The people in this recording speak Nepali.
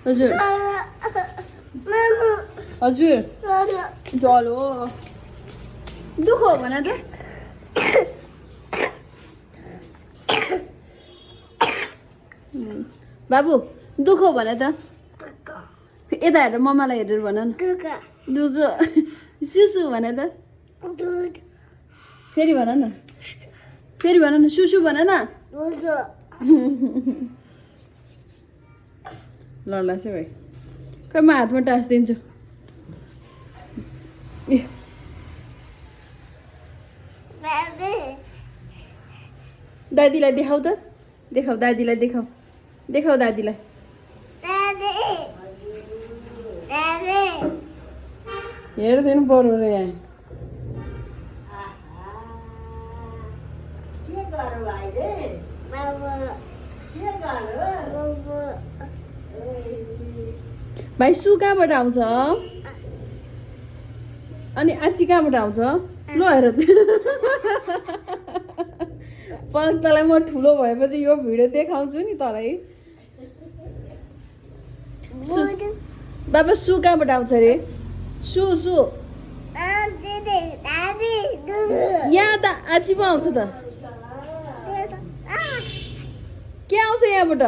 हजुर हजुर जलो दुःख हो भन त बाबु दुःख हो भन त यता हेरेर मम्मालाई हेरेर भन न दुःख सुसु भन त फेरि भन न सुसु भन न ल चाहिँ भाइ खै म हातमा टाँसिदिन्छु दादीलाई देखाऊ त देखाऊ दादीलाई देखाऊ दादीलाई हेरिदिनु पर्यो रे यहाँ भाइ सु कहाँबाट आउँछ अनि आची कहाँबाट आउँछ ल हेर तँलाई म ठुलो भएपछि यो भिडियो देखाउँछु नि तँलाई बाबा सु कहाँबाट आउँछ रे सु यहाँ त आची पो आउँछ त के आउँछ यहाँबाट